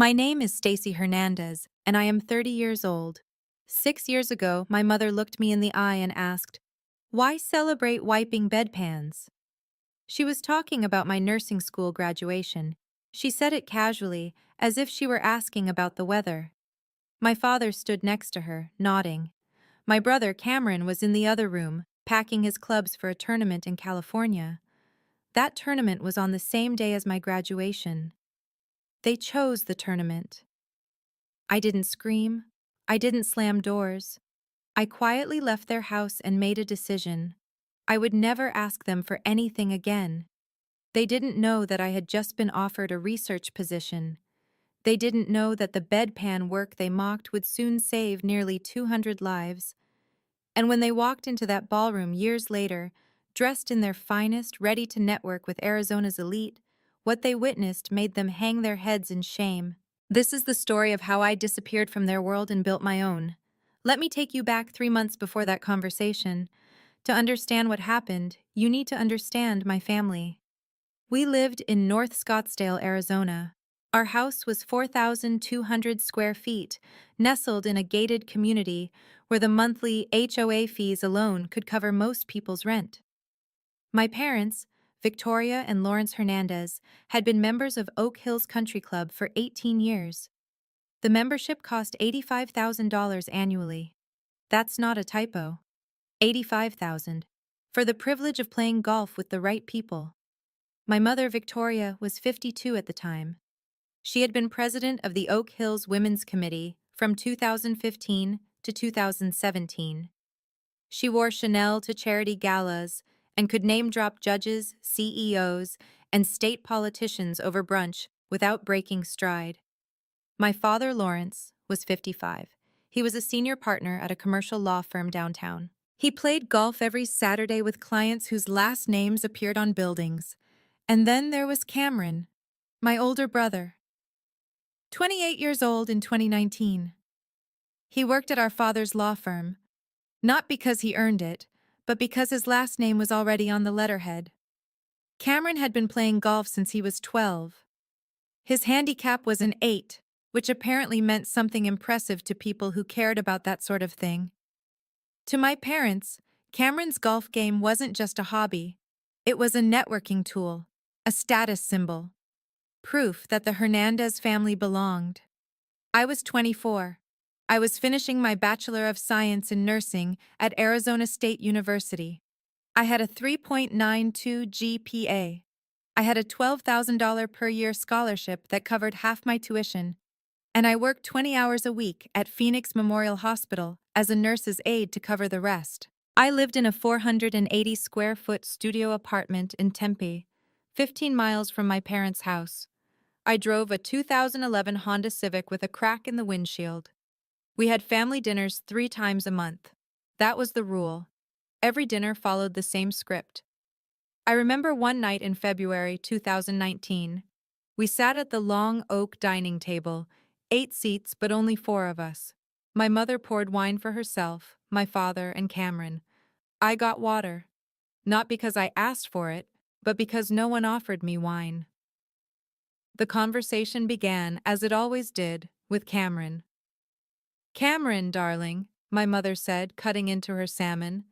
My name is Stacy Hernandez, and I am 30 years old. 6 years ago, my mother looked me in the eye and asked, "Why celebrate wiping bedpans?" She was talking about my nursing school graduation. She said it casually, as if she were asking about the weather. My father stood next to her, nodding. My brother Cameron was in the other room, packing his clubs for a tournament in California. That tournament was on the same day as my graduation. They chose the tournament. I didn't scream. I didn't slam doors. I quietly left their house and made a decision. I would never ask them for anything again. They didn't know that I had just been offered a research position. They didn't know that the bedpan work they mocked would soon save nearly 200 lives. And when they walked into that ballroom years later, dressed in their finest, ready to network with Arizona's elite, what they witnessed made them hang their heads in shame. This is the story of how I disappeared from their world and built my own. Let me take you back 3 months before that conversation. To understand what happened, you need to understand my family. We lived in North Scottsdale, Arizona. Our house was 4,200 square feet, nestled in a gated community where the monthly HOA fees alone could cover most people's rent. My parents, Victoria and Lawrence Hernandez, had been members of Oak Hills Country Club for 18 years. The membership cost $85,000 annually. That's not a typo. 85,000 for the privilege of playing golf with the right people. My mother, Victoria, was 52 at the time. She had been president of the Oak Hills Women's Committee from 2015 to 2017. She wore Chanel to charity galas and could name-drop judges, CEOs, and state politicians over brunch without breaking stride. My father, Lawrence, was 55. He was a senior partner at a commercial law firm downtown. He played golf every Saturday with clients whose last names appeared on buildings. And then there was Cameron, my older brother, 28 years old in 2019. He worked at our father's law firm, not because he earned it, but because his last name was already on the letterhead. Cameron had been playing golf since he was 12. His handicap was an 8, which apparently meant something impressive to people who cared about that sort of thing. To my parents, Cameron's golf game wasn't just a hobby. It was a networking tool, a status symbol, proof that the Hernandez family belonged. I was 24. I was finishing my Bachelor of Science in Nursing at Arizona State University. I had a 3.92 GPA. I had a $12,000 per year scholarship that covered half my tuition, and I worked 20 hours a week at Phoenix Memorial Hospital as a nurse's aide to cover the rest. I lived in a 480 square foot studio apartment in Tempe, 15 miles from my parents' house. I drove a 2011 Honda Civic with a crack in the windshield. We had family dinners 3 times a month. That was the rule. Every dinner followed the same script. I remember one night in February 2019. We sat at the long oak dining table, 8 seats but only 4 of us. My mother poured wine for herself, my father, and Cameron. I got water. Not because I asked for it, but because no one offered me wine. The conversation began, as it always did, with Cameron. "Cameron, darling," my mother said, cutting into her salmon.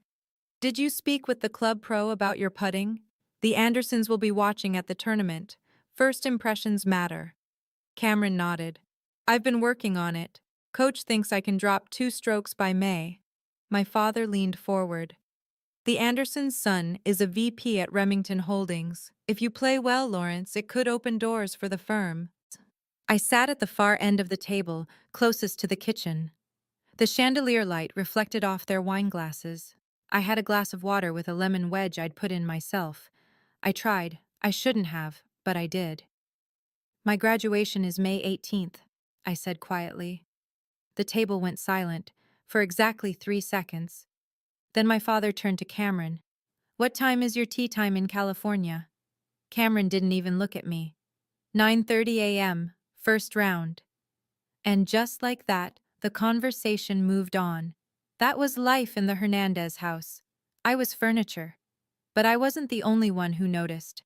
"Did you speak with the club pro about your putting? The Andersons will be watching at the tournament. First impressions matter." Cameron nodded. "I've been working on it. Coach thinks I can drop 2 strokes by May." My father leaned forward. "The Andersons' son is a VP at Remington Holdings. If you play well, Lawrence, it could open doors for the firm." I sat at the far end of the table, closest to the kitchen. The chandelier light reflected off their wine glasses. I had a glass of water with a lemon wedge I'd put in myself. I tried. I shouldn't have, but I did. "My graduation is May 18th, I said quietly. The table went silent, for exactly 3 seconds. Then my father turned to Cameron. "What time is your tea time in California?" Cameron didn't even look at me. 9:30 a.m., first round. And just like that, the conversation moved on. That was life in the Hernandez house. I was furniture. But I wasn't the only one who noticed.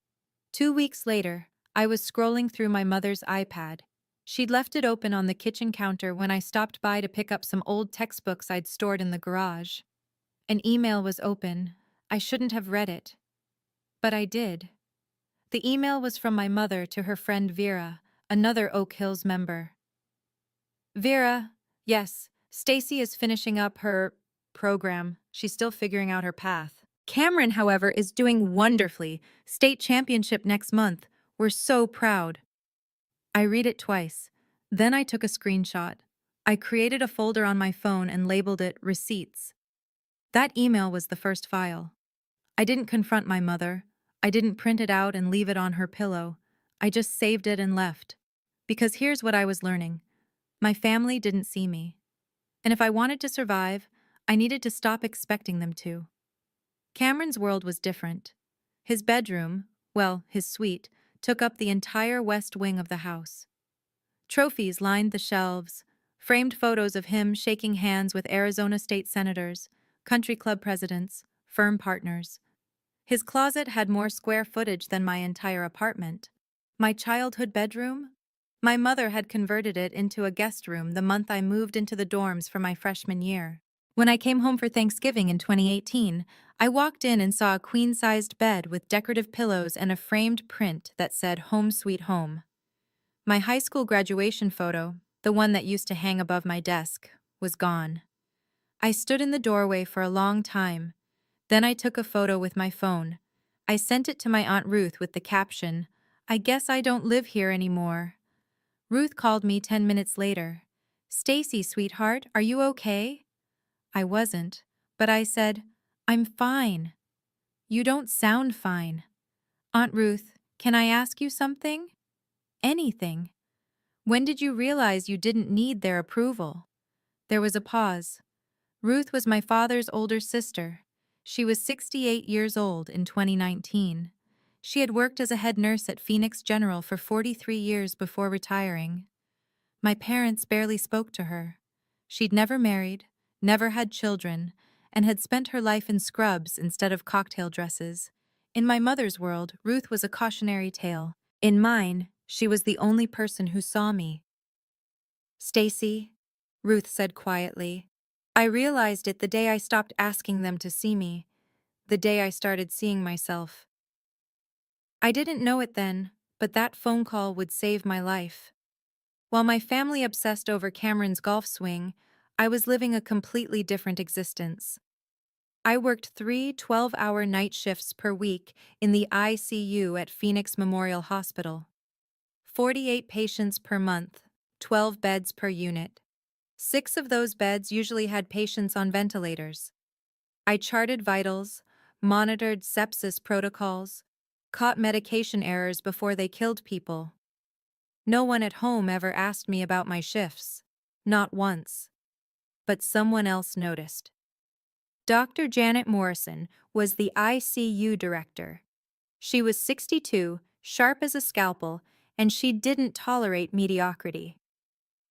2 weeks later, I was scrolling through my mother's iPad. She'd left it open on the kitchen counter when I stopped by to pick up some old textbooks I'd stored in the garage. An email was open. I shouldn't have read it. But I did. The email was from my mother to her friend Vera, another Oak Hills member. Vera, yes, Stacy is finishing up her program. She's still figuring out her path. Cameron, however, is doing wonderfully. State championship next month. We're so proud. I read it twice. Then I took a screenshot. I created a folder on my phone and labeled it Receipts. That email was the first file. I didn't confront my mother. I didn't print it out and leave it on her pillow. I just saved it and left. Because here's what I was learning. My family didn't see me. And if I wanted to survive, I needed to stop expecting them to. Cameron's world was different. His bedroom, well, his suite, took up the entire west wing of the house. Trophies lined the shelves, framed photos of him shaking hands with Arizona state senators, country club presidents, firm partners. His closet had more square footage than my entire apartment. My childhood bedroom? My mother had converted it into a guest room the month I moved into the dorms for my freshman year. When I came home for Thanksgiving in 2018, I walked in and saw a queen-sized bed with decorative pillows and a framed print that said Home Sweet Home. My high school graduation photo, the one that used to hang above my desk, was gone. I stood in the doorway for a long time. Then I took a photo with my phone. I sent it to my Aunt Ruth with the caption, "I guess I don't live here anymore." Ruth called me 10 minutes later. "Stacy, sweetheart, are you okay?" I wasn't, but I said, "I'm fine." "You don't sound fine." "Aunt Ruth, can I ask you something?" "Anything." "When did you realize you didn't need their approval?" There was a pause. Ruth was my father's older sister. She was 68 years old in 2019. She had worked as a head nurse at Phoenix General for 43 years before retiring. My parents barely spoke to her. She'd never married, never had children, and had spent her life in scrubs instead of cocktail dresses. In my mother's world, Ruth was a cautionary tale. In mine, she was the only person who saw me. "Stacy," Ruth said quietly, "I realized it the day I stopped asking them to see me, the day I started seeing myself. I didn't know it then, but that phone call would save my life." While my family obsessed over Cameron's golf swing, I was living a completely different existence. I worked 3 12-hour night shifts per week in the ICU at Phoenix Memorial Hospital. 48 patients per month, 12 beds per unit. 6 of those beds usually had patients on ventilators. I charted vitals, monitored sepsis protocols, caught medication errors before they killed people. No one at home ever asked me about my shifts. Not once. But someone else noticed. Dr. Janet Morrison was the ICU director. She was 62, sharp as a scalpel, and she didn't tolerate mediocrity.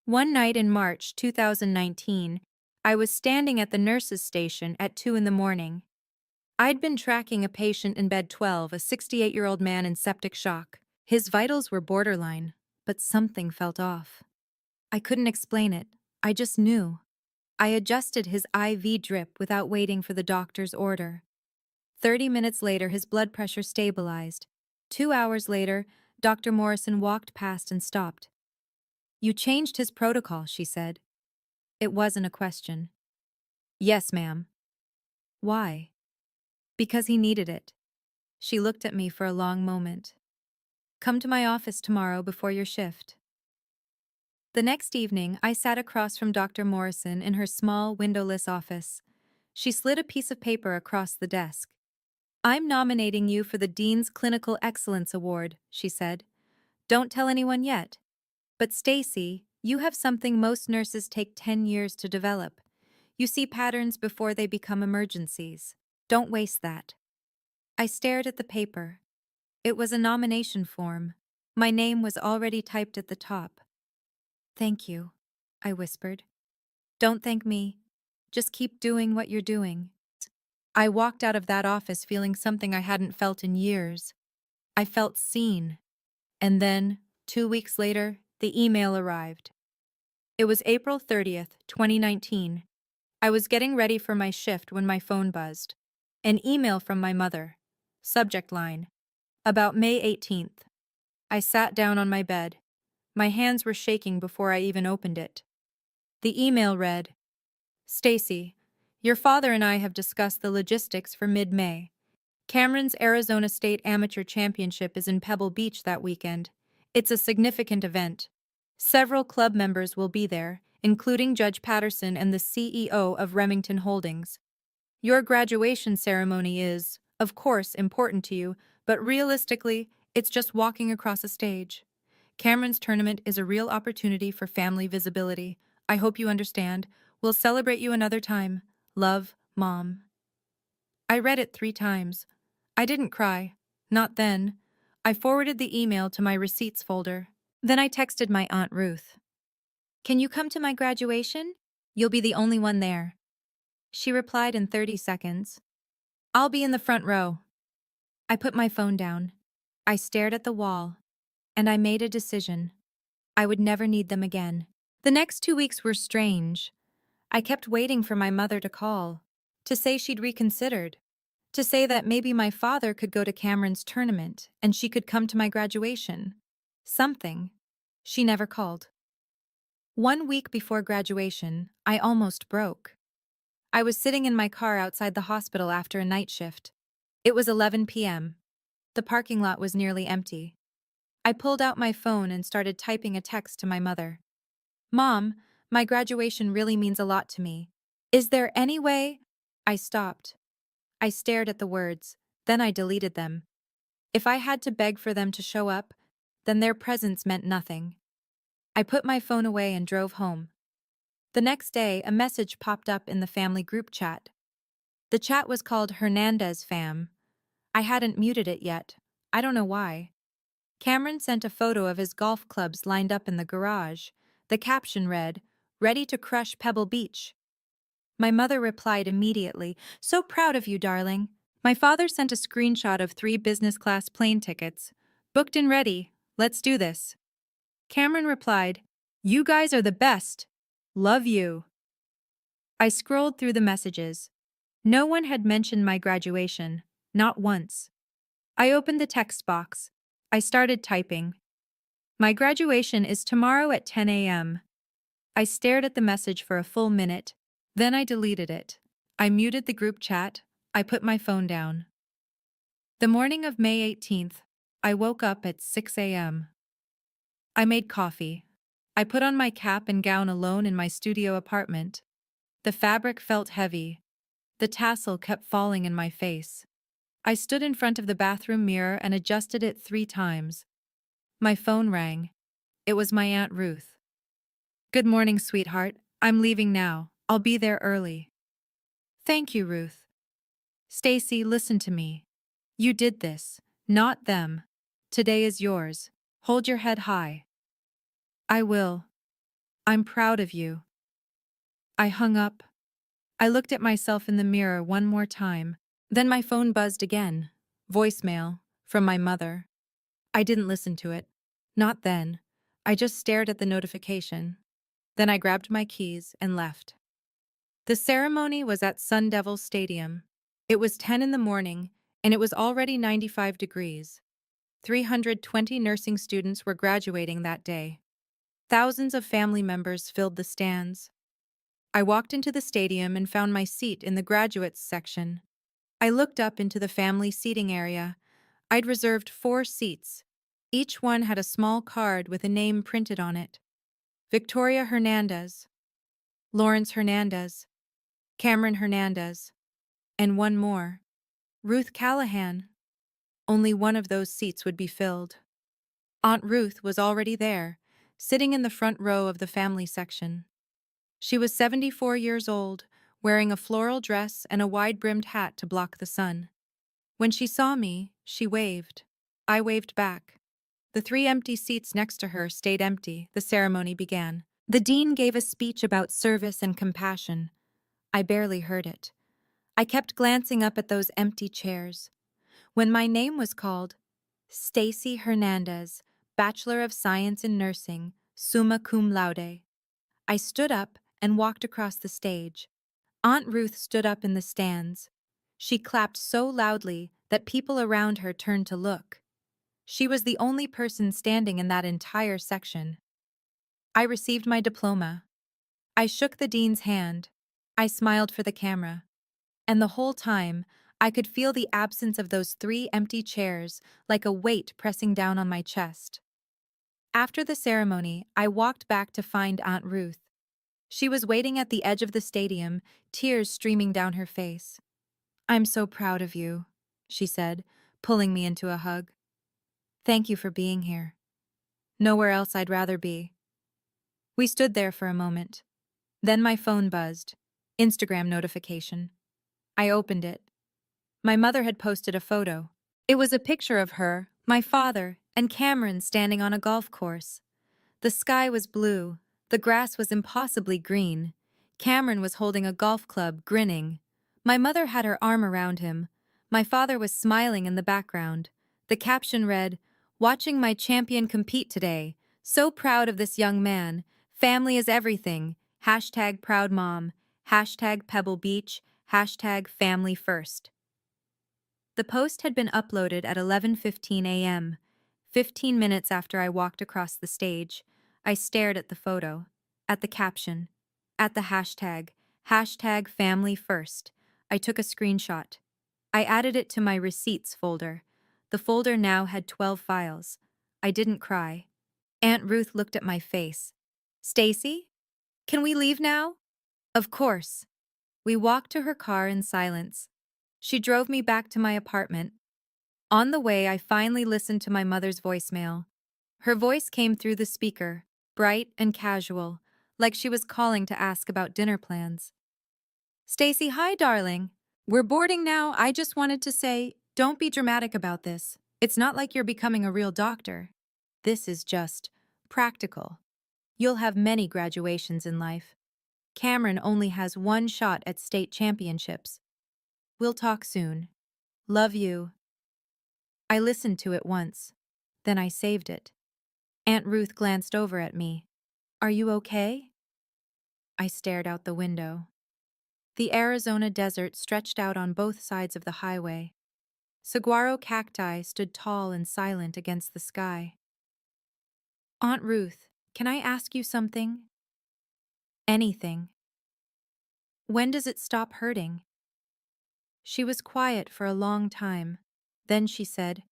One night in March 2019, I was standing at the nurses' station at 2 in the morning. I'd been tracking a patient in bed 12, a 68-year-old man in septic shock. His vitals were borderline, but something felt off. I couldn't explain it. I just knew. I adjusted his IV drip without waiting for the doctor's order. 30 minutes later, his blood pressure stabilized. 2 hours later, Dr. Morrison walked past and stopped. "You changed his protocol," she said. It wasn't a question. "Yes, ma'am." "Why?" "Because he needed it." She looked at me for a long moment. "Come to my office tomorrow before your shift." The next evening, I sat across from Dr. Morrison in her small, windowless office. She slid a piece of paper across the desk. "I'm nominating you for the Dean's Clinical Excellence Award," she said. "Don't tell anyone yet. But Stacy, you have something most nurses take 10 years to develop. You see patterns before they become emergencies. Don't waste that." I stared at the paper. It was a nomination form. My name was already typed at the top. "Thank you," I whispered. "Don't thank me. Just keep doing what you're doing." I walked out of that office feeling something I hadn't felt in years. I felt seen. And then, 2 weeks later, The email arrived. It was April 30th, 2019. I was getting ready for my shift when my phone buzzed. An email from my mother. Subject line: about May 18th. I sat down on my bed. My hands were shaking before I even opened it. The email read, Stacy, your father and I have discussed the logistics for mid-May. Cameron's Arizona State Amateur Championship is in Pebble Beach that weekend. It's a significant event. Several club members will be there, including Judge Patterson and the CEO of Remington Holdings. Your graduation ceremony is, of course, important to you, but realistically, it's just walking across a stage. Cameron's tournament is a real opportunity for family visibility. I hope you understand. We'll celebrate you another time. Love, Mom. I read it 3 times. I didn't cry. Not then. I forwarded the email to my receipts folder. Then I texted my Aunt Ruth. Can you come to my graduation? You'll be the only one there. She replied in 30 seconds. I'll be in the front row. I put my phone down. I stared at the wall. And I made a decision. I would never need them again. The next 2 weeks were strange. I kept waiting for my mother to call, to say she'd reconsidered, to say that maybe my father could go to Cameron's tournament and she could come to my graduation. Something. She never called. 1 week before graduation, I almost broke. I was sitting in my car outside the hospital after a night shift. It was 11 p.m. The parking lot was nearly empty. I pulled out my phone and started typing a text to my mother. Mom, my graduation really means a lot to me. Is there any way? I stopped. I stared at the words, then I deleted them. If I had to beg for them to show up, then their presence meant nothing. I put my phone away and drove home. The next day, a message popped up in the family group chat. The chat was called Hernandez Fam. I hadn't muted it yet. I don't know why. Cameron sent a photo of his golf clubs lined up in the garage. The caption read, Ready to crush Pebble Beach. My mother replied immediately, So proud of you, darling. My father sent a screenshot of 3 business-class plane tickets. Booked and ready. Let's do this. Cameron replied, You guys are the best. Love you. I scrolled through the messages. No one had mentioned my graduation, not once. I opened the text box. I started typing. My graduation is tomorrow at 10 a.m. I stared at the message for a full minute, then I deleted it. I muted the group chat. I put my phone down. The morning of May 18th, I woke up at 6 a.m. I made coffee. I put on my cap and gown alone in my studio apartment. The fabric felt heavy. The tassel kept falling in my face. I stood in front of the bathroom mirror and adjusted it 3 times. My phone rang. It was my Aunt Ruth. Good morning, sweetheart. I'm leaving now. I'll be there early. Thank you, Ruth. Stacy, listen to me. You did this, not them. Today is yours. Hold your head high. I will. I'm proud of you. I hung up. I looked at myself in the mirror one more time. Then my phone buzzed again. Voicemail, from my mother. I didn't listen to it. Not then. I just stared at the notification. Then I grabbed my keys and left. The ceremony was at Sun Devil Stadium. It was 10 in the morning, and it was already 95 degrees. 320 nursing students were graduating that day. Thousands of family members filled the stands. I walked into the stadium and found my seat in the graduates section. I looked up into the family seating area. I'd reserved 4 seats. Each one had a small card with a name printed on it. Victoria Hernandez, Lawrence Hernandez, Cameron Hernandez, and one more, Ruth Callahan. Only one of those seats would be filled. Aunt Ruth was already there, sitting in the front row of the family section. She was 74 years old, wearing a floral dress and a wide-brimmed hat to block the sun. When she saw me, she waved. I waved back. The 3 empty seats next to her stayed empty. The ceremony began. The dean gave a speech about service and compassion. I barely heard it. I kept glancing up at those empty chairs. When my name was called, Stacy Hernandez, Bachelor of Science in Nursing, summa cum laude. I stood up and walked across the stage. Aunt Ruth stood up in the stands. She clapped so loudly that people around her turned to look. She was the only person standing in that entire section. I received my diploma. I shook the dean's hand. I smiled for the camera. And the whole time, I could feel the absence of those 3 empty chairs like a weight pressing down on my chest. After the ceremony, I walked back to find Aunt Ruth. She was waiting at the edge of the stadium, tears streaming down her face. "I'm so proud of you," she said, pulling me into a hug. "Thank you for being here. Nowhere else I'd rather be." We stood there for a moment. Then my phone buzzed. Instagram notification. I opened it. My mother had posted a photo. It was a picture of her, my father, and Cameron standing on a golf course. The sky was blue. The grass was impossibly green. Cameron was holding a golf club, grinning. My mother had her arm around him. My father was smiling in the background. The caption read, "Watching my champion compete today. So proud of this young man. Family is everything. Hashtag proud mom. Hashtag Pebble Beach. Hashtag family first." The post had been uploaded at 11:15 a.m., 15 minutes after I walked across the stage. I stared at the photo, at the caption, at the hashtag family first. I took a screenshot. I added it to my receipts folder. The folder now had 12 files. I didn't cry. Aunt Ruth looked at my face. "Stacy? Can we leave now?" "Of course." We walked to her car in silence. She drove me back to my apartment. On the way, I finally listened to my mother's voicemail. Her voice came through the speaker, bright and casual, like she was calling to ask about dinner plans. "Stacy, hi, darling. We're boarding now. I just wanted to say, don't be dramatic about this. It's not like you're becoming a real doctor. This is just practical. You'll have many graduations in life. Cameron only has one shot at state championships. We'll talk soon. Love you." I listened to it once. Then I saved it. Aunt Ruth glanced over at me. "Are you okay?" I stared out the window. The Arizona desert stretched out on both sides of the highway. Saguaro cacti stood tall and silent against the sky. "Aunt Ruth, can I ask you something?" "Anything." "When does it stop hurting?" She was quiet for a long time. Then she said,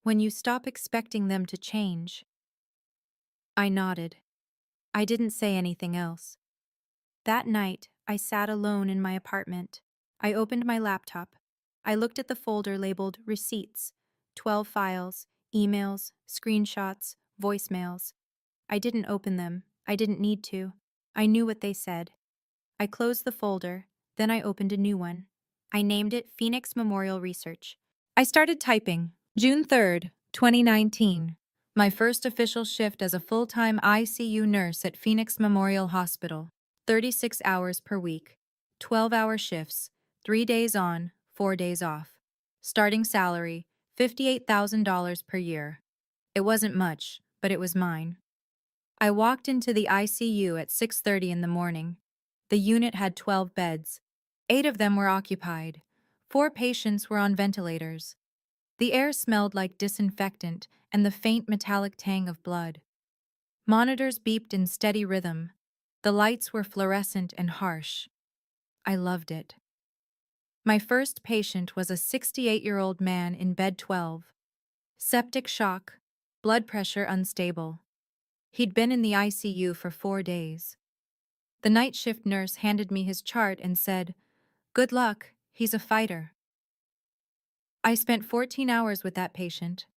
"When you stop expecting them to change." I nodded. I didn't say anything else. That night, I sat alone in my apartment. I opened my laptop. I looked at the folder labeled Receipts, 12 files, emails, screenshots, voicemails. I didn't open them. I didn't need to. I knew what they said. I closed the folder, then I opened a new one. I named it Phoenix Memorial Research. I started typing. June 3rd, 2019. My first official shift as a full-time ICU nurse at Phoenix Memorial Hospital. 36 hours per week. 12-hour shifts. 3 days on, 4 days off. Starting salary, $58,000 per year. It wasn't much, but it was mine. I walked into the ICU at 6:30 in the morning. The unit had 12 beds. 8 of them were occupied. 4 patients were on ventilators. The air smelled like disinfectant and the faint metallic tang of blood. Monitors beeped in steady rhythm. The lights were fluorescent and harsh. I loved it. My first patient was a 68-year-old man in bed 12. Septic shock, blood pressure unstable. He'd been in the ICU for 4 days. The night shift nurse handed me his chart and said, "Good luck, he's a fighter." I spent 14 hours with that patient.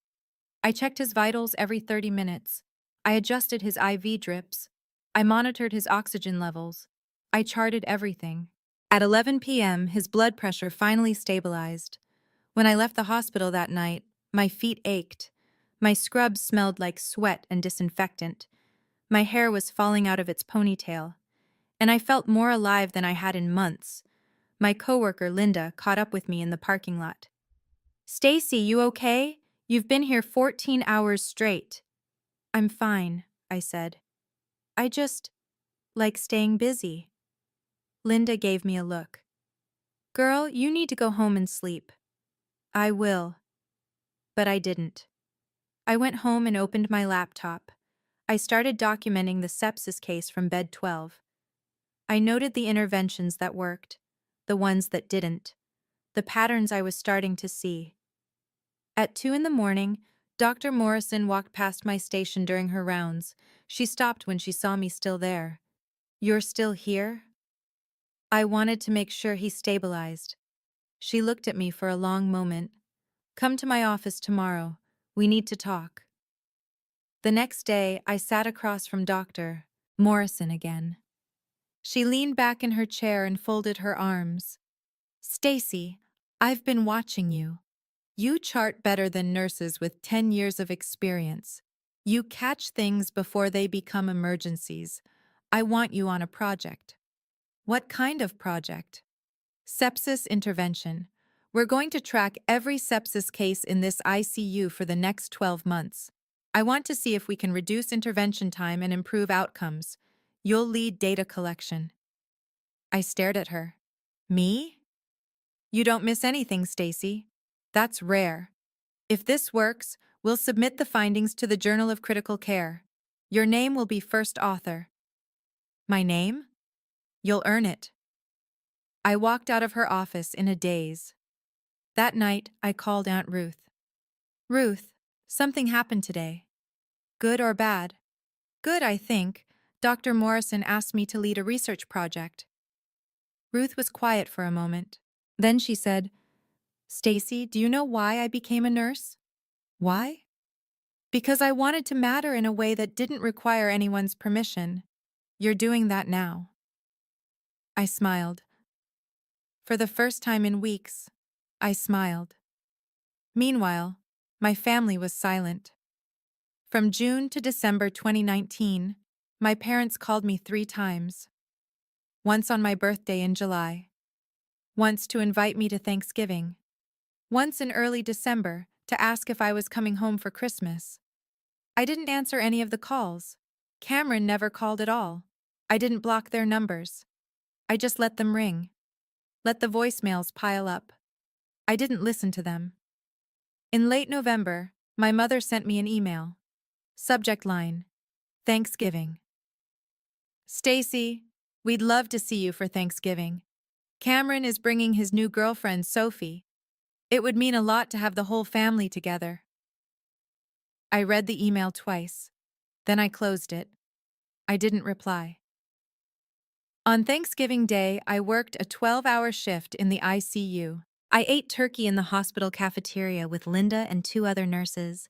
I checked his vitals every 30 minutes. I adjusted his IV drips. I monitored his oxygen levels. I charted everything. At 11 p.m., his blood pressure finally stabilized. When I left the hospital that night, my feet ached. My scrubs smelled like sweat and disinfectant. My hair was falling out of its ponytail. And I felt more alive than I had in months. My coworker, Linda, caught up with me in the parking lot. "Stacy, you okay? You've been here 14 hours straight." "I'm fine," I said. I just like staying busy. Linda gave me a look. Girl, you need to go home and sleep. I will. But I didn't. I went home and opened my laptop. I started documenting the sepsis case from bed 12. I noted the interventions that worked, the ones that didn't, the patterns I was starting to see. At 2 in the morning, Dr. Morrison walked past my station during her rounds. She stopped when she saw me still there. You're still here? I wanted to make sure he stabilized. She looked at me for a long moment. Come to my office tomorrow. We need to talk. The next day, I sat across from Dr. Morrison again. She leaned back in her chair and folded her arms. Stacy, I've been watching you. You chart better than nurses with 10 years of experience. You catch things before they become emergencies. I want you on a project. What kind of project? Sepsis intervention. We're going to track every sepsis case in this ICU for the next 12 months. I want to see if we can reduce intervention time and improve outcomes. You'll lead data collection. I stared at her. Me? You don't miss anything, Stacy. That's rare. If this works, we'll submit the findings to the Journal of Critical Care. Your name will be first author. My name? You'll earn it. I walked out of her office in a daze. That night, I called Aunt Ruth. Ruth, something happened today. Good or bad? Good, I think. Dr. Morrison asked me to lead a research project. Ruth was quiet for a moment. Then she said, Stacy, do you know why I became a nurse? Why? Because I wanted to matter in a way that didn't require anyone's permission. You're doing that now. I smiled. For the first time in weeks, I smiled. Meanwhile, my family was silent. From June to December 2019, my parents called me 3 times. Once on my birthday in July. Once to invite me to Thanksgiving. Once in early December to ask if I was coming home for Christmas. I didn't answer any of the calls. Cameron never called at all. I didn't block their numbers. I just let them ring. Let the voicemails pile up. I didn't listen to them. In late November, my mother sent me an email. Subject line: Thanksgiving. Stacy, we'd love to see you for Thanksgiving. Cameron is bringing his new girlfriend, Sophie. It would mean a lot to have the whole family together. I read the email twice. Then I closed it. I didn't reply. On Thanksgiving Day, I worked a 12-hour shift in the ICU. I ate turkey in the hospital cafeteria with Linda and 2 other nurses.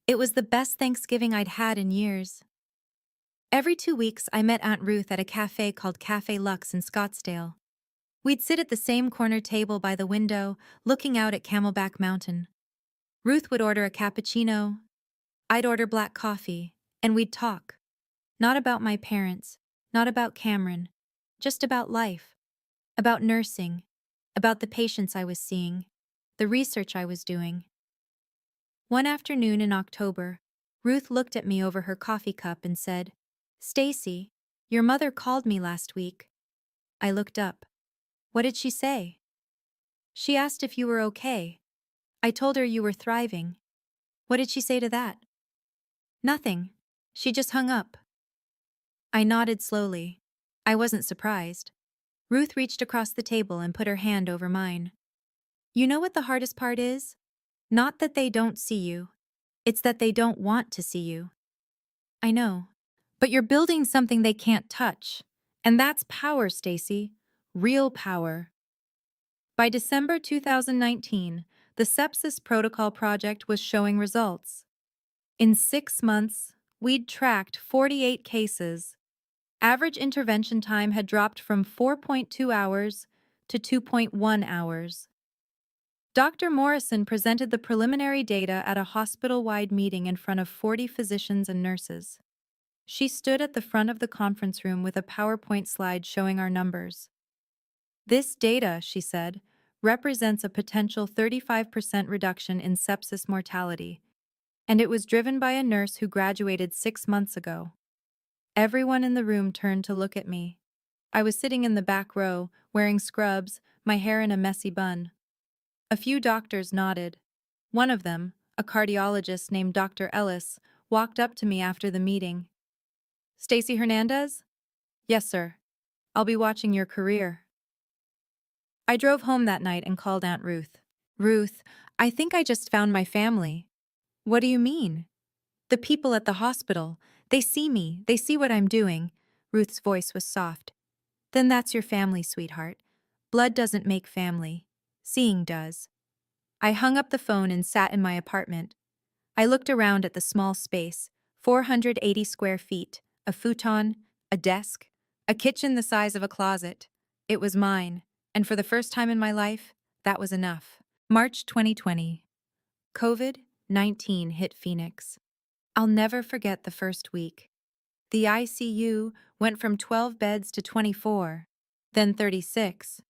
It was the best Thanksgiving I'd had in years. Every 2 weeks, I met Aunt Ruth at a cafe called Cafe Lux in Scottsdale. We'd sit at the same corner table by the window, looking out at Camelback Mountain. Ruth would order a cappuccino. I'd order black coffee, and we'd talk. Not about my parents, not about Cameron, just about life, about nursing, about the patients I was seeing, the research I was doing. One afternoon in October, Ruth looked at me over her coffee cup and said, Stacy, your mother called me last week. I looked up. What did she say? She asked if you were okay. I told her you were thriving. What did she say to that? Nothing. She just hung up. I nodded slowly. I wasn't surprised. Ruth reached across the table and put her hand over mine. You know what the hardest part is? Not that they don't see you. It's that they don't want to see you. I know. But you're building something they can't touch. And that's power, Stacy. Real power. By December 2019, the Sepsis Protocol Project was showing results. In 6 months, we'd tracked 48 cases. Average intervention time had dropped from 4.2 hours to 2.1 hours. Dr. Morrison presented the preliminary data at a hospital-wide meeting in front of 40 physicians and nurses. She stood at the front of the conference room with a PowerPoint slide showing our numbers. This data, she said, represents a potential 35% reduction in sepsis mortality, and it was driven by a nurse who graduated 6 months ago. Everyone in the room turned to look at me. I was sitting in the back row, wearing scrubs, my hair in a messy bun. A few doctors nodded. One of them, a cardiologist named Dr. Ellis, walked up to me after the meeting. "Stacy Hernandez?" "Yes, sir. I'll be watching your career." I drove home that night and called Aunt Ruth. "Ruth, I think I just found my family." "What do you mean?" "The people at the hospital. They see me, they see what I'm doing." Ruth's voice was soft. "Then that's your family, sweetheart. Blood doesn't make family. Seeing does." I hung up the phone and sat in my apartment. I looked around at the small space, 480 square feet, a futon, a desk, a kitchen the size of a closet. It was mine, and for the first time in my life, that was enough. March 2020. COVID-19 hit Phoenix. I'll never forget the first week. The ICU went from 12 beds to 24, then 36.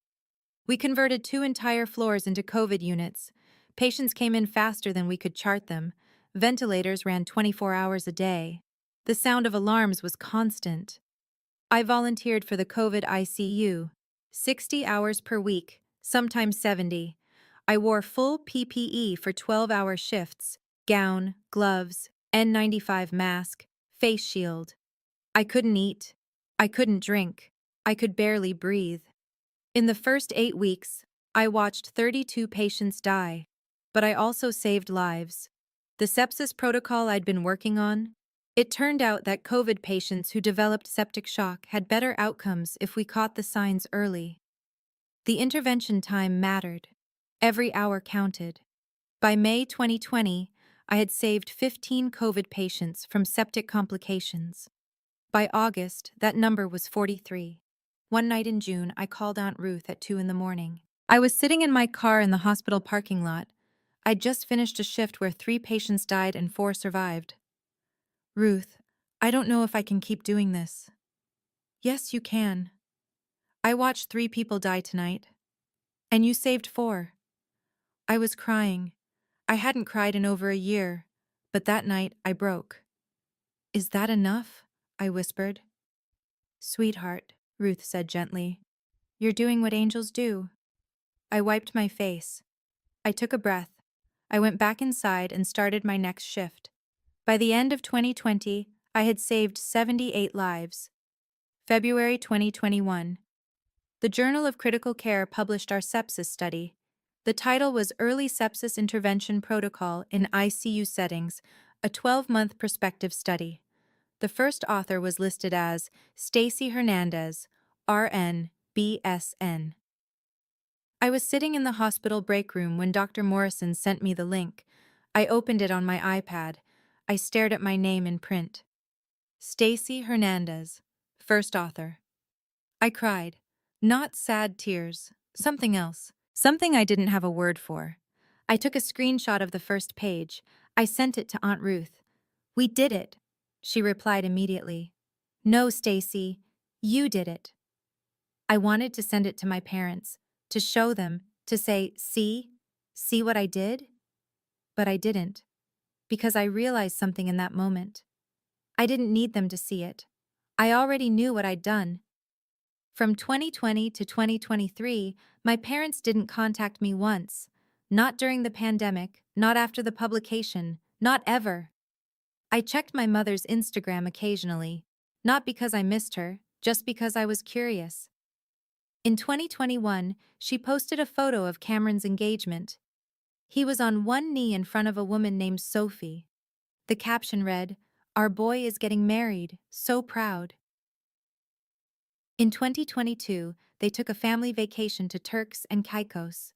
We converted 2 entire floors into COVID units. Patients came in faster than we could chart them. Ventilators ran 24 hours a day. The sound of alarms was constant. I volunteered for the COVID ICU, 60 hours per week, sometimes 70. I wore full PPE for 12-hour shifts: gown, gloves, N95 mask, face shield. I couldn't eat. I couldn't drink. I could barely breathe. In the first 8 weeks, I watched 32 patients die, but I also saved lives. The sepsis protocol I'd been working on, it turned out that COVID patients who developed septic shock had better outcomes if we caught the signs early. The intervention time mattered. Every hour counted. By May 2020, I had saved 15 COVID patients from septic complications. By August, that number was 43. One night in June, I called Aunt Ruth at 2 in the morning. I was sitting in my car in the hospital parking lot. I'd just finished a shift where 3 patients died and 4 survived. "Ruth, I don't know if I can keep doing this." "Yes, you can. I watched 3 people die tonight. And you saved 4. I was crying. I hadn't cried in over a year, but that night I broke. "Is that enough?" I whispered. "Sweetheart," Ruth said gently, "you're doing what angels do." I wiped my face. I took a breath. I went back inside and started my next shift. By the end of 2020, I had saved 78 lives. February 2021. The Journal of Critical Care published our sepsis study. The title was Early Sepsis Intervention Protocol in ICU Settings, a 12-month prospective study. The first author was listed as Stacy Hernandez, RN, BSN. I was sitting in the hospital break room when Dr. Morrison sent me the link. I opened it on my iPad. I stared at my name in print. Stacy Hernandez, first author. I cried. Not sad tears, something else. Something I didn't have a word for. I took a screenshot of the first page. I sent it to Aunt Ruth. "We did it," she replied immediately. "No, Stacy, you did it." I wanted to send it to my parents, to show them, to say, see what I did? But I didn't, because I realized something in that moment. I didn't need them to see it. I already knew what I'd done. From 2020 to 2023, my parents didn't contact me once. Not during the pandemic, not after the publication, not ever. I checked my mother's Instagram occasionally, not because I missed her, just because I was curious. In 2021, she posted a photo of Cameron's engagement. He was on one knee in front of a woman named Sophie. The caption read, "Our boy is getting married, so proud." In 2022, they took a family vacation to Turks and Caicos.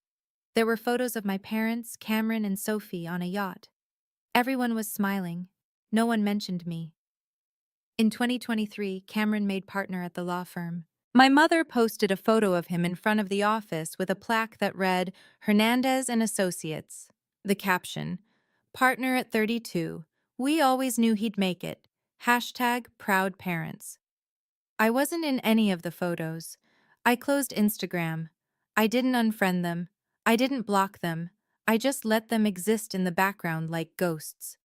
There were photos of my parents, Cameron, and Sophie on a yacht. Everyone was smiling. No one mentioned me. In 2023, Cameron made partner at the law firm. My mother posted a photo of him in front of the office with a plaque that read, "Hernandez and Associates." The caption, "Partner at 32. We always knew he'd make it. #proud parents." I wasn't in any of the photos. I closed Instagram. I didn't unfriend them. I didn't block them. I just let them exist in the background like ghosts.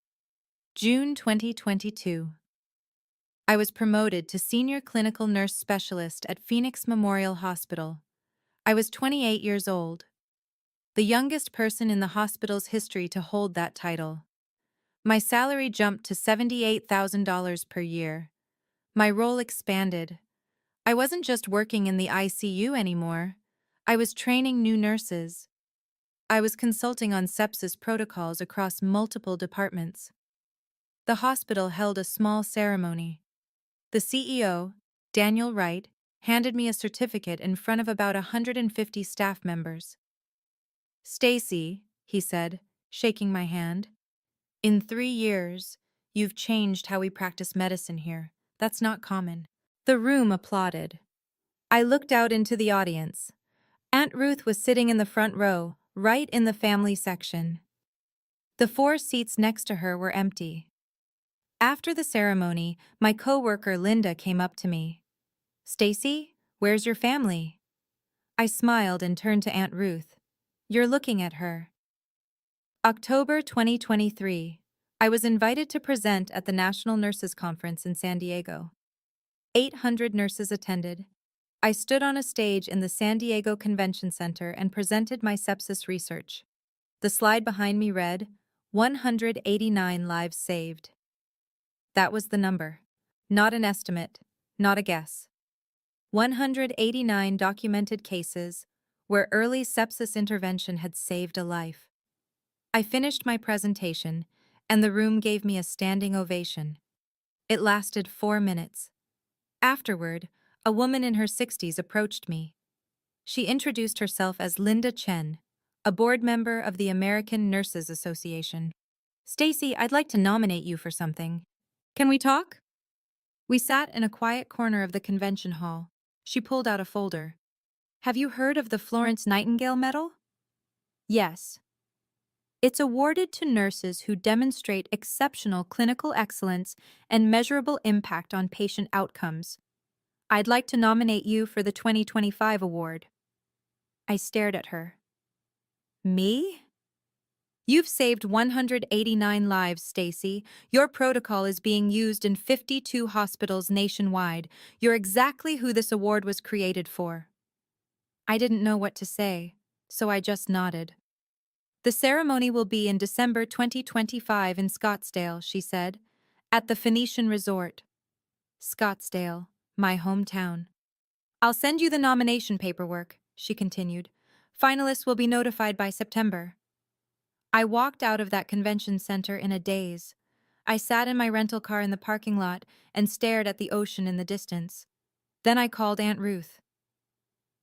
June 2022. I was promoted to Senior Clinical Nurse Specialist at Phoenix Memorial Hospital. I was 28 years old, the youngest person in the hospital's history to hold that title. My salary jumped to $78,000 per year. My role expanded. I wasn't just working in the ICU anymore. I was training new nurses. I was consulting on sepsis protocols across multiple departments. The hospital held a small ceremony. The CEO, Daniel Wright, handed me a certificate in front of about 150 staff members. "Stacy," he said, shaking my hand, "in 3 years, you've changed how we practice medicine here. That's not common." The room applauded. I looked out into the audience. Aunt Ruth was sitting in the front row, right in the family section. The 4 seats next to her were empty. After the ceremony, my coworker Linda came up to me. "Stacy, where's your family?" I smiled and turned to Aunt Ruth. "You're looking at her." October 2023. I was invited to present at the National Nurses Conference in San Diego. 800 nurses attended. I stood on a stage in the San Diego Convention Center and presented my sepsis research. The slide behind me read, 189 lives saved. That was the number. Not an estimate, not a guess. 189 documented cases where early sepsis intervention had saved a life. I finished my presentation, and the room gave me a standing ovation. It lasted 4 minutes. Afterward, a woman in her 60s approached me. She introduced herself as Linda Chen, a board member of the American Nurses Association. "Stacy, I'd like to nominate you for something. Can we talk?" We sat in a quiet corner of the convention hall. She pulled out a folder. "Have you heard of the Florence Nightingale Medal?" "Yes. It's awarded to nurses who demonstrate exceptional clinical excellence and measurable impact on patient outcomes. I'd like to nominate you for the 2025 award." I stared at her. "Me? You've saved 189 lives, Stacy. Your protocol is being used in 52 hospitals nationwide. You're exactly who this award was created for." I didn't know what to say, so I just nodded. "The ceremony will be in December 2025 in Scottsdale," she said, "at the Phoenician Resort." Scottsdale, my hometown. "I'll send you the nomination paperwork," she continued. "Finalists will be notified by September." I walked out of that convention center in a daze. I sat in my rental car in the parking lot and stared at the ocean in the distance. Then I called Aunt Ruth.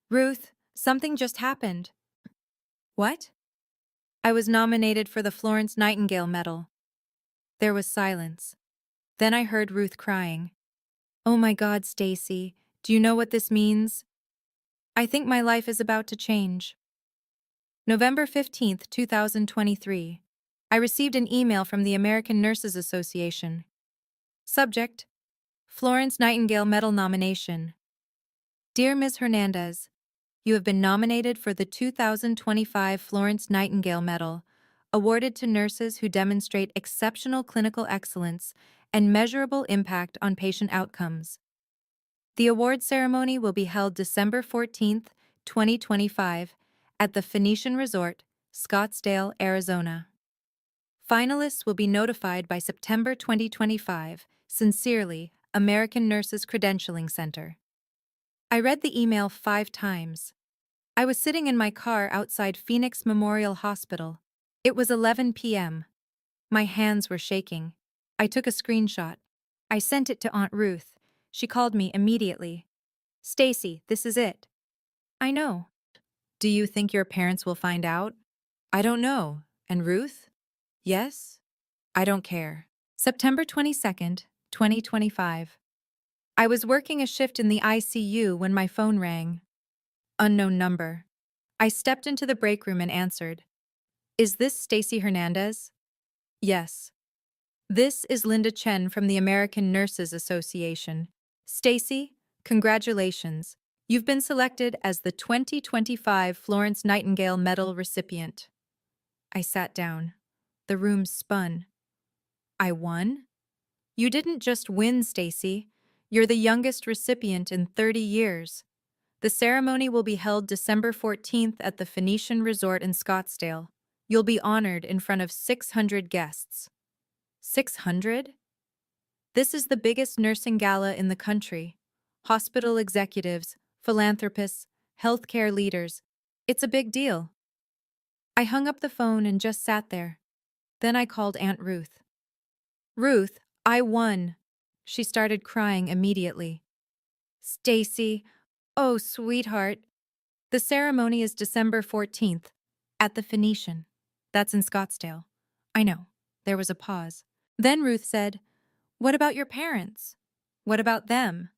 "Ruth, something just happened." "What?" "I was nominated for the Florence Nightingale Medal." There was silence. Then I heard Ruth crying. "Oh my God, Stacy, do you know what this means? I think my life is about to change." November 15th, 2023. I received an email from the American Nurses Association. Subject: Florence Nightingale Medal Nomination. Dear Ms. Hernandez, you have been nominated for the 2025 Florence Nightingale Medal, awarded to nurses who demonstrate exceptional clinical excellence and measurable impact on patient outcomes. The award ceremony will be held December 14th, 2025, at the Phoenician Resort, Scottsdale, Arizona. Finalists will be notified by September 2025. Sincerely, American Nurses Credentialing Center. I read the email 5 times. I was sitting in my car outside Phoenix Memorial Hospital. It was 11 p.m. My hands were shaking. I took a screenshot. I sent it to Aunt Ruth. She called me immediately. "Stacy, this is it." "I know." "Do you think your parents will find out?" "I don't know." "And Ruth?" "Yes." "I don't care." September 22nd, 2025. I was working a shift in the ICU when my phone rang. Unknown number. I stepped into the break room and answered. "Is this Stacy Hernandez?" "Yes." "This is Linda Chen from the American Nurses Association. Stacy, congratulations. You've been selected as the 2025 Florence Nightingale Medal recipient." I sat down. The room spun. "I won?" "You didn't just win, Stacy. You're the youngest recipient in 30 years. The ceremony will be held December 14th at the Phoenician Resort in Scottsdale. You'll be honored in front of 600 guests. 600? This is the biggest nursing gala in the country. Hospital executives, philanthropists, healthcare leaders. It's a big deal. I hung up the phone and just sat there. Then I called Aunt Ruth. Ruth, I won. She started crying immediately. Stacy, oh, sweetheart. The ceremony is December 14th, at the Phoenician. That's in Scottsdale. I know. There was a pause. Then Ruth said, What about your parents? What about them?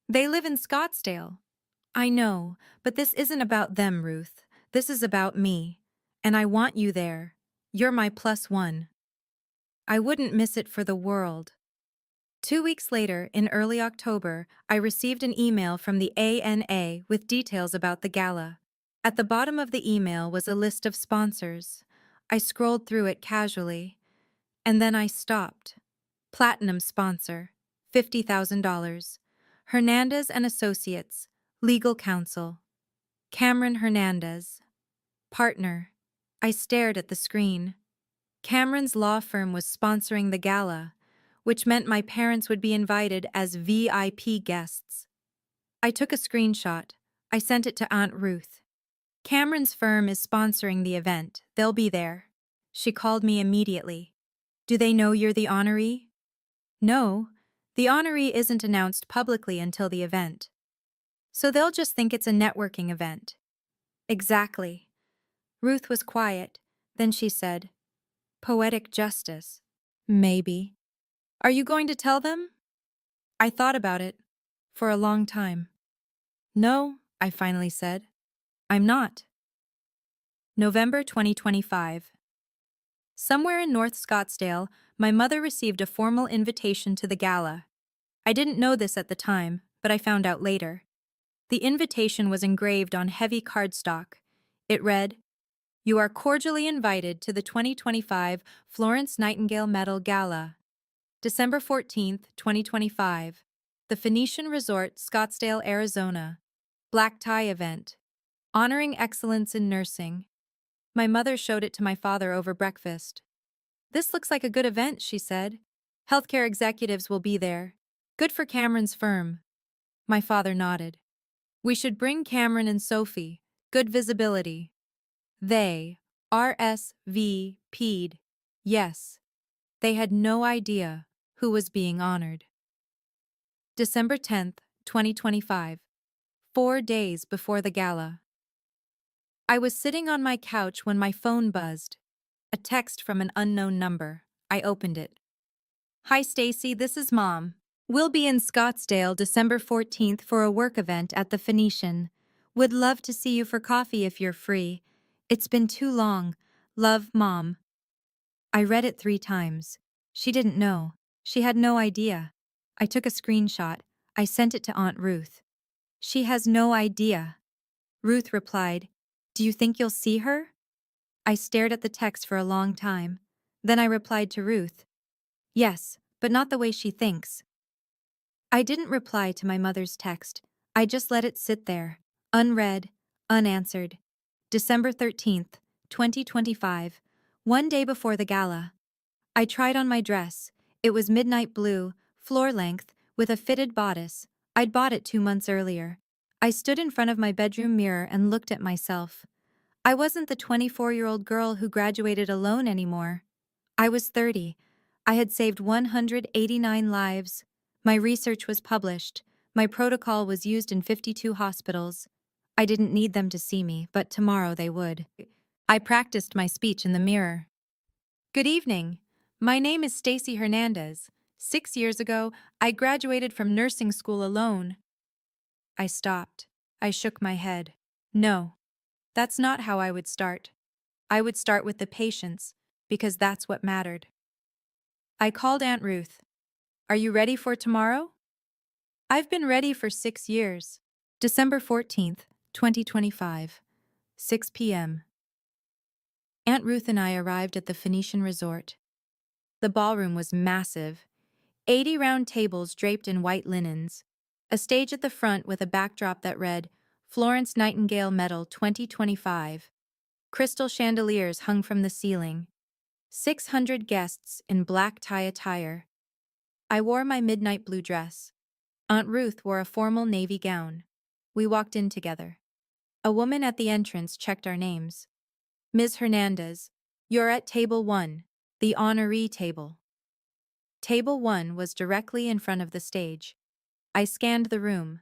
They live in Scottsdale. I know, but this isn't about them, Ruth. This is about me. And I want you there. You're my +1. I wouldn't miss it for the world. 2 weeks later, in early October, I received an email from the ANA with details about the gala. At the bottom of the email was a list of sponsors. I scrolled through it casually, and then I stopped. Platinum sponsor, $50,000. Hernandez and Associates, legal counsel. Cameron Hernandez. Partner. I stared at the screen. Cameron's law firm was sponsoring the gala, which meant my parents would be invited as VIP guests. I took a screenshot. I sent it to Aunt Ruth. Cameron's firm is sponsoring the event. They'll be there. She called me immediately. Do they know you're the honoree? No, the honoree isn't announced publicly until the event. So they'll just think it's a networking event. Exactly. Ruth was quiet. Then she said, Poetic justice. Maybe. Are you going to tell them? I thought about it. For a long time. No, I finally said. I'm not. November 2025. Somewhere in North Scottsdale, my mother received a formal invitation to the gala. I didn't know this at the time, but I found out later. The invitation was engraved on heavy cardstock. It read, You are cordially invited to the 2025 Florence Nightingale Medal Gala. December 14th, 2025. The Phoenician Resort, Scottsdale, Arizona. Black tie event. Honoring excellence in nursing. My mother showed it to my father over breakfast. This looks like a good event, she said. Healthcare executives will be there. Good for Cameron's firm. My father nodded. We should bring Cameron and Sophie. Good visibility. They RSVP'd. Yes. They had no idea who was being honored. December 10th, 2025. 4 days before the gala. I was sitting on my couch when my phone buzzed. A text from an unknown number. I opened it. Hi Stacy, this is Mom. We'll be in Scottsdale December 14th for a work event at the Phoenician. Would love to see you for coffee if you're free. It's been too long. Love, Mom. I read it 3 times. She didn't know. She had no idea. I took a screenshot. I sent it to Aunt Ruth. She has no idea. Ruth replied, Do you think you'll see her? I stared at the text for a long time. Then I replied to Ruth, Yes, but not the way she thinks. I didn't reply to my mother's text. I just let it sit there, unread, unanswered. December 13th, 2025, 1 day before the gala. I tried on my dress. It was midnight blue, floor length, with a fitted bodice. I'd bought it 2 months earlier. I stood in front of my bedroom mirror and looked at myself. I wasn't the 24-year-old girl who graduated alone anymore. I was 30. I had saved 189 lives. My research was published. My protocol was used in 52 hospitals. I didn't need them to see me, but tomorrow they would. I practiced my speech in the mirror. Good evening. My name is Stacy Hernandez. 6 years ago, I graduated from nursing school alone. I stopped. I shook my head. No, that's not how I would start. I would start with the patients, because that's what mattered. I called Aunt Ruth. Are you ready for tomorrow? I've been ready for 6 years. December 14th, 2025, 6 p.m. Aunt Ruth and I arrived at the Phoenician Resort. The ballroom was massive. 80 round tables draped in white linens. A stage at the front with a backdrop that read, Florence Nightingale Medal 2025. Crystal chandeliers hung from the ceiling. 600 guests in black tie attire. I wore my midnight blue dress. Aunt Ruth wore a formal navy gown. We walked in together. A woman at the entrance checked our names. Ms. Hernandez, you're at table 1, the honoree table. Table 1 was directly in front of the stage. I scanned the room.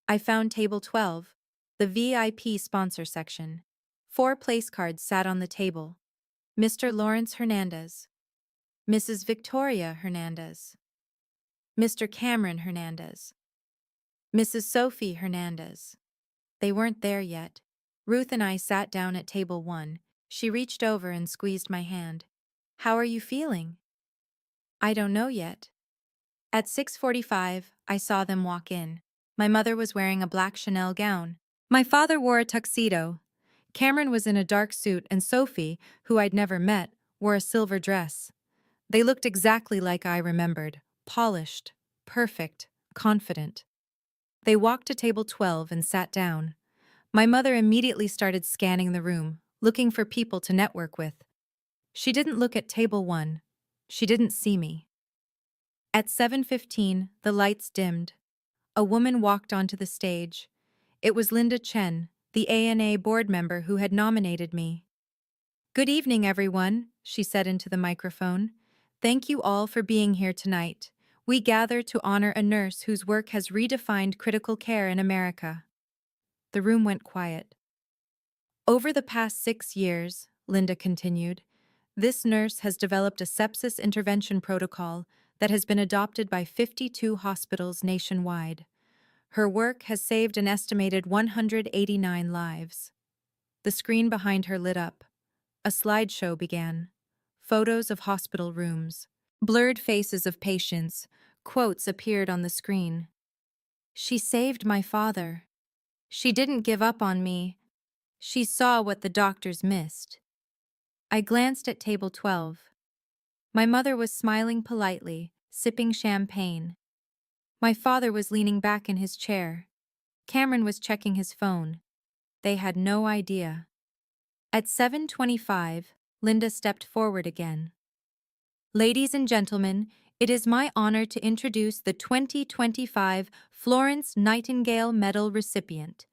I found table 12, the VIP sponsor section. 4 place cards sat on the table. Mr. Lawrence Hernandez, Mrs. Victoria Hernandez, Mr. Cameron Hernandez, Mrs. Sophie Hernandez. They weren't there yet. Ruth and I sat down at table 1. She reached over and squeezed my hand. How are you feeling? I don't know yet. At 6:45, I saw them walk in. My mother was wearing a black Chanel gown. My father wore a tuxedo. Cameron was in a dark suit, and Sophie, who I'd never met, wore a silver dress. They looked exactly like I remembered, polished, perfect, confident. They walked to table 12 and sat down. My mother immediately started scanning the room, looking for people to network with. She didn't look at table 1. She didn't see me. At 7:15, the lights dimmed. A woman walked onto the stage. It was Linda Chen, the ANA board member who had nominated me. Good evening, everyone, she said into the microphone. Thank you all for being here tonight. We gather to honor a nurse whose work has redefined critical care in America. The room went quiet. Over the past 6 years, Linda continued, this nurse has developed a sepsis intervention protocol that has been adopted by 52 hospitals nationwide. Her work has saved an estimated 189 lives. The screen behind her lit up. A slideshow began. Photos of hospital rooms. Blurred faces of patients. Quotes appeared on the screen. She saved my father. She didn't give up on me. She saw what the doctors missed. I glanced at table 12. My mother was smiling politely, sipping champagne. My father was leaning back in his chair. Cameron was checking his phone. They had no idea. At 7:25, Linda stepped forward again. Ladies and gentlemen, it is my honor to introduce the 2025 Florence Nightingale Medal recipient.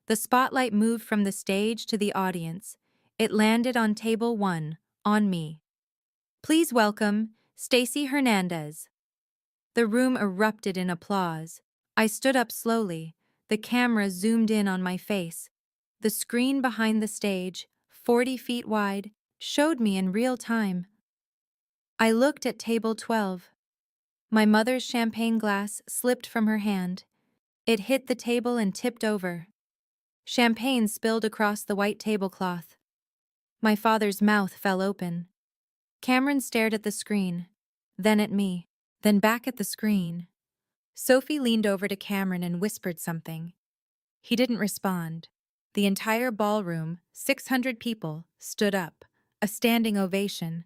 The spotlight moved from the stage to the audience. It landed on table 1, on me. Please welcome Stacy Hernandez. The room erupted in applause. I stood up slowly. The camera zoomed in on my face. The screen behind the stage, 40 feet wide, showed me in real time. I looked at table 12. My mother's champagne glass slipped from her hand. It hit the table and tipped over. Champagne spilled across the white tablecloth. My father's mouth fell open. Cameron stared at the screen, then at me, then back at the screen. Sophie leaned over to Cameron and whispered something. He didn't respond. The entire ballroom, 600 people, stood up, a standing ovation.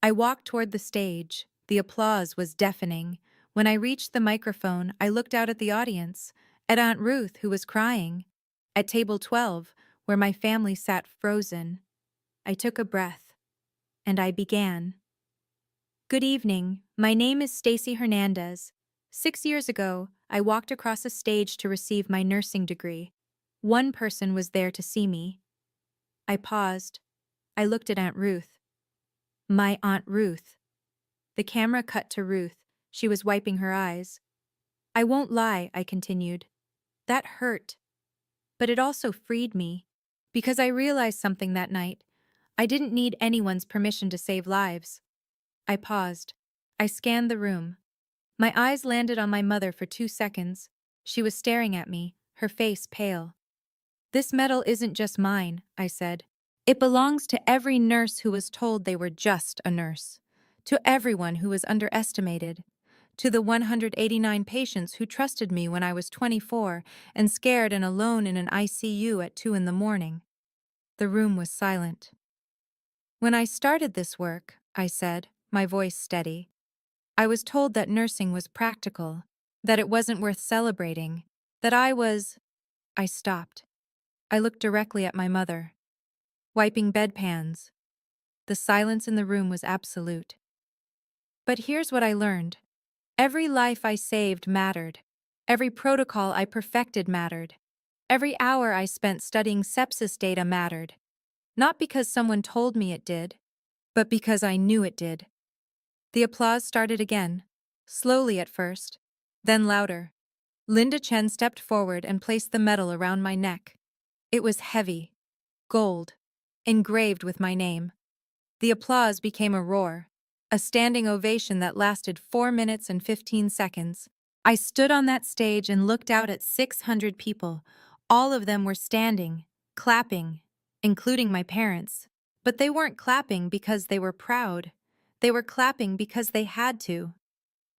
I walked toward the stage. The applause was deafening. When I reached the microphone, I looked out at the audience, at Aunt Ruth, who was crying, at table 12, where my family sat frozen. I took a breath, and I began. Good evening, my name is Stacy Hernandez. 6 years ago, I walked across a stage to receive my nursing degree. One person was there to see me. I paused. I looked at Aunt Ruth. My Aunt Ruth. The camera cut to Ruth. She was wiping her eyes. I won't lie, I continued. That hurt. But it also freed me. Because I realized something that night. I didn't need anyone's permission to save lives. I paused. I scanned the room. My eyes landed on my mother for 2 seconds. She was staring at me, her face pale. This medal isn't just mine, I said. It belongs to every nurse who was told they were just a nurse. To everyone who was underestimated. To the 189 patients who trusted me when I was 24 and scared and alone in an ICU at 2 in the morning. The room was silent. When I started this work, I said, my voice steady, I was told that nursing was practical, that it wasn't worth celebrating, that I was. I stopped. I looked directly at my mother, wiping bedpans. The silence in the room was absolute. But here's what I learned. Every life I saved mattered. Every protocol I perfected mattered. Every hour I spent studying sepsis data mattered. Not because someone told me it did, but because I knew it did. The applause started again, slowly at first, then louder. Linda Chen stepped forward and placed the medal around my neck. It was heavy, gold, engraved with my name. The applause became a roar, a standing ovation that lasted 4 minutes and 15 seconds. I stood on that stage and looked out at 600 people. All of them were standing, clapping, including my parents. But they weren't clapping because they were proud. They were clapping because they had to.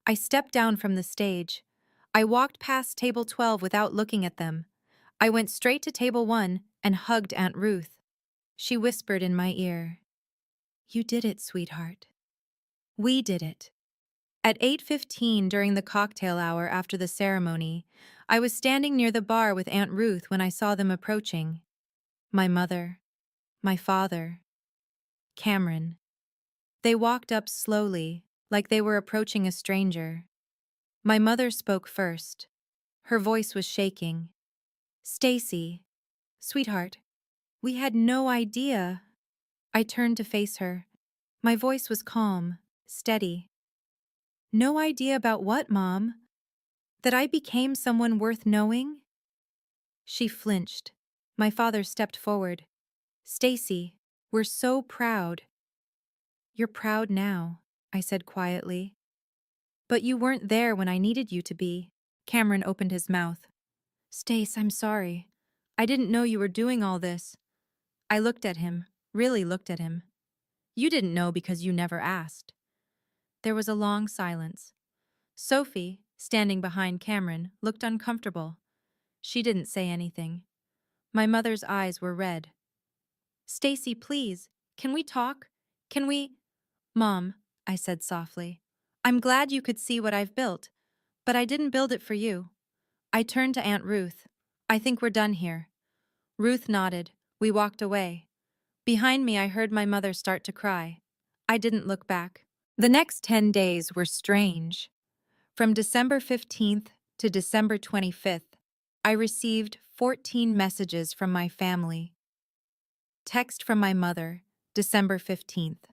I stepped down from the stage. I walked past table 12 without looking at them. I went straight to table 1 and hugged Aunt Ruth. She whispered in my ear, "You did it, sweetheart. We did it." At 8:15 during the cocktail hour after the ceremony, I was standing near the bar with Aunt Ruth when I saw them approaching. My mother, my father, Cameron. They walked up slowly, like they were approaching a stranger. My mother spoke first. Her voice was shaking. "Stacy, sweetheart, we had no idea." I turned to face her. My voice was calm, steady. "No idea about what, Mom? That I became someone worth knowing?" She flinched. My father stepped forward. "Stacy, we're so proud." "You're proud now," I said quietly. "But you weren't there when I needed you to be." Cameron opened his mouth. "Stace, I'm sorry. I didn't know you were doing all this." I looked at him, really looked at him. "You didn't know because you never asked." There was a long silence. Sophie, standing behind Cameron, looked uncomfortable. She didn't say anything. My mother's eyes were red. "Stacy, please, can we talk? Can we—" "Mom," I said softly, "I'm glad you could see what I've built, but I didn't build it for you." I turned to Aunt Ruth. "I think we're done here." Ruth nodded. We walked away. Behind me, I heard my mother start to cry. I didn't look back. The next 10 days were strange. From December 15th to December 25th, I received 14 messages from my family. Text from my mother, December 15th.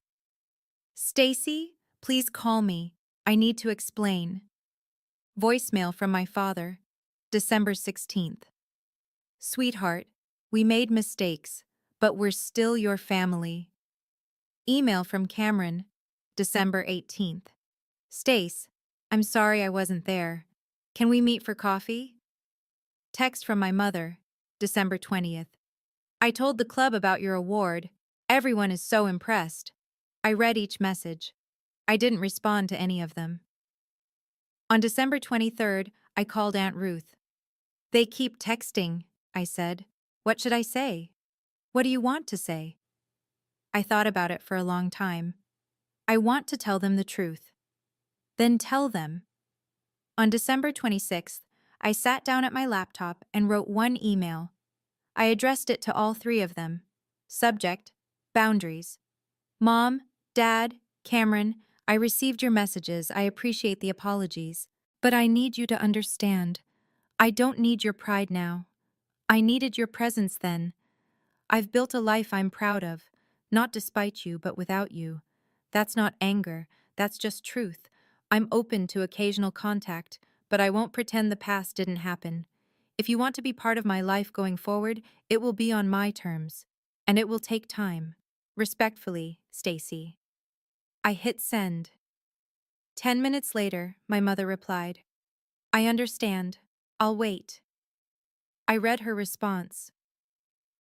"Stacy, please call me. I need to explain." Voicemail from my father, December 16th. "Sweetheart, we made mistakes, but we're still your family." Email from Cameron, December 18th. "Stace, I'm sorry I wasn't there. Can we meet for coffee?" Text from my mother, December 20th. "I told the club about your award. Everyone is so impressed." I read each message. I didn't respond to any of them. On December 23rd, I called Aunt Ruth. "They keep texting," I said. "What should I say? What do you want to say?" I thought about it for a long time. I want to tell them the truth. Then tell them. On December 26th, I sat down at my laptop and wrote one email. I addressed it to all 3 of them. Subject: boundaries. "Mom, Dad, Cameron, I received your messages. I appreciate the apologies. But I need you to understand. I don't need your pride now. I needed your presence then. I've built a life I'm proud of, not despite you, but without you. That's not anger, that's just truth. I'm open to occasional contact, but I won't pretend the past didn't happen. If you want to be part of my life going forward, it will be on my terms. And it will take time. Respectfully, Stacy." I hit send. 10 minutes later, my mother replied, "I understand. I'll wait." I read her response.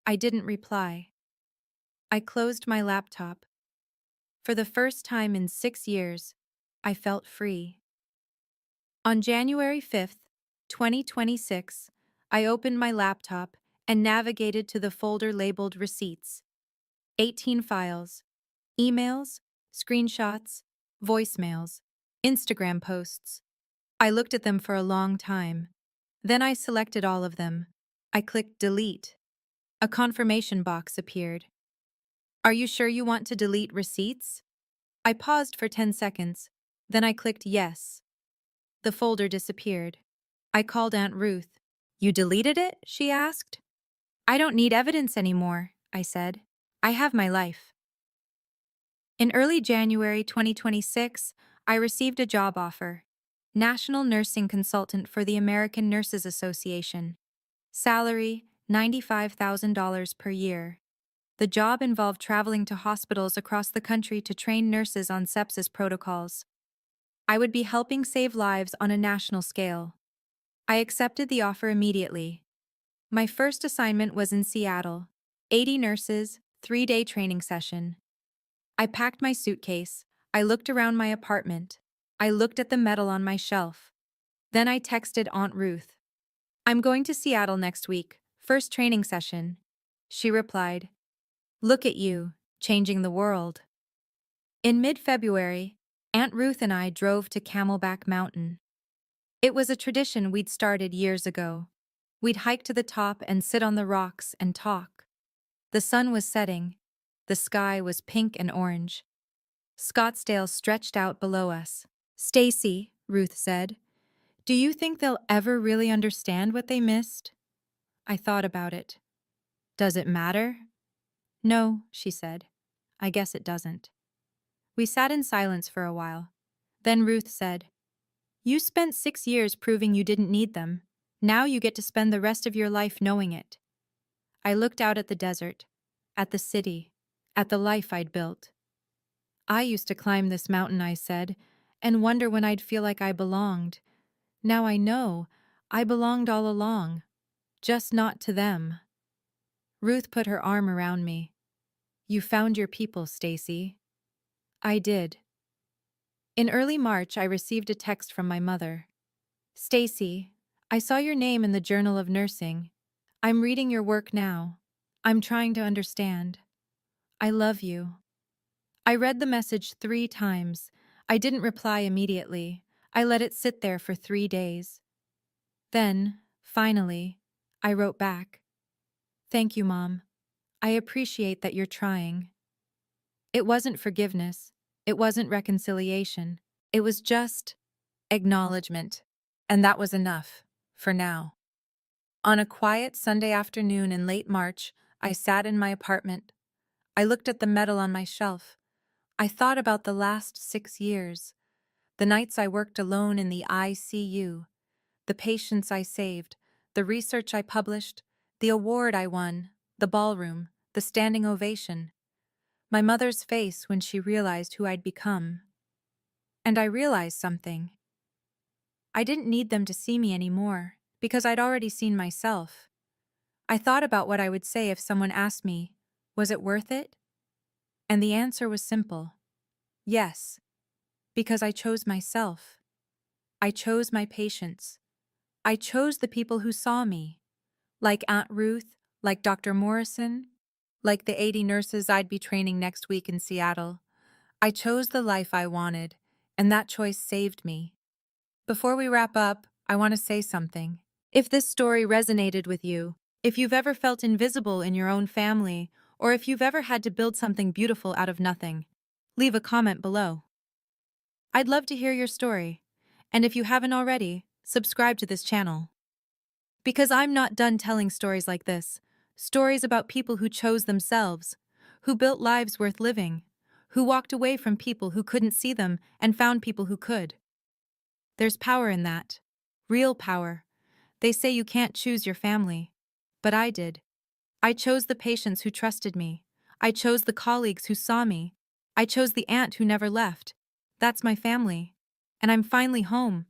I didn't reply. I closed my laptop. For the first time in 6 years, I felt free. On January 5th, 2026, I opened my laptop and navigated to the folder labeled Receipts. 18 files, emails, screenshots, voicemails. Instagram posts. I looked at them for a long time. Then I selected all of them. I clicked delete. A confirmation box appeared. Are you sure you want to delete receipts? I paused for 10 seconds. Then I clicked yes. The folder disappeared. I called Aunt Ruth. You deleted it? She asked. I don't need evidence anymore, I said. I have my life. In early January 2026, I received a job offer. National Nursing Consultant for the American Nurses Association. Salary, $95,000 per year. The job involved traveling to hospitals across the country to train nurses on sepsis protocols. I would be helping save lives on a national scale. I accepted the offer immediately. My first assignment was in Seattle. 80 nurses, 3-day training session. I packed my suitcase. I looked around my apartment. I looked at the medal on my shelf. Then I texted Aunt Ruth. I'm going to Seattle next week, first training session. She replied, Look at you, changing the world. In mid-February, Aunt Ruth and I drove to Camelback Mountain. It was a tradition we'd started years ago. We'd hike to the top and sit on the rocks and talk. The sun was setting. The sky was pink and orange. Scottsdale stretched out below us. Stacy, Ruth said, do you think they'll ever really understand what they missed? I thought about it. Does it matter? No, she said. I guess it doesn't. We sat in silence for a while. Then Ruth said, You spent 6 years proving you didn't need them. Now you get to spend the rest of your life knowing it. I looked out at the desert, at the city, at the life I'd built. I used to climb this mountain, I said, and wonder when I'd feel like I belonged. Now I know I belonged all along, just not to them. Ruth put her arm around me. You found your people, Stacy. I did. In early March, I received a text from my mother. Stacy, I saw your name in the Journal of Nursing. I'm reading your work now. I'm trying to understand. I love you. I read the message 3 times. I didn't reply immediately. I let it sit there for 3 days. Then, finally, I wrote back. Thank you, Mom. I appreciate that you're trying. It wasn't forgiveness. It wasn't reconciliation. It was just acknowledgement. And that was enough, for now. On a quiet Sunday afternoon in late March, I sat in my apartment. I looked at the medal on my shelf. I thought about the last 6 years, the nights I worked alone in the ICU, the patients I saved, the research I published, the award I won, the ballroom, the standing ovation, my mother's face when she realized who I'd become. And I realized something. I didn't need them to see me anymore, because I'd already seen myself. I thought about what I would say if someone asked me, was it worth it? And the answer was simple. Yes, because I chose myself. I chose my patients. I chose the people who saw me, like Aunt Ruth, like Dr. Morrison, like the 80 nurses I'd be training next week in Seattle. I chose the life I wanted, and that choice saved me. Before we wrap up, I want to say something. If this story resonated with you, if you've ever felt invisible in your own family, or if you've ever had to build something beautiful out of nothing, leave a comment below. I'd love to hear your story. And if you haven't already, subscribe to this channel. Because I'm not done telling stories like this. Stories about people who chose themselves, who built lives worth living, who walked away from people who couldn't see them and found people who could. There's power in that. Real power. They say you can't choose your family. But I did. I chose the patients who trusted me. I chose the colleagues who saw me. I chose the aunt who never left. That's my family. And I'm finally home.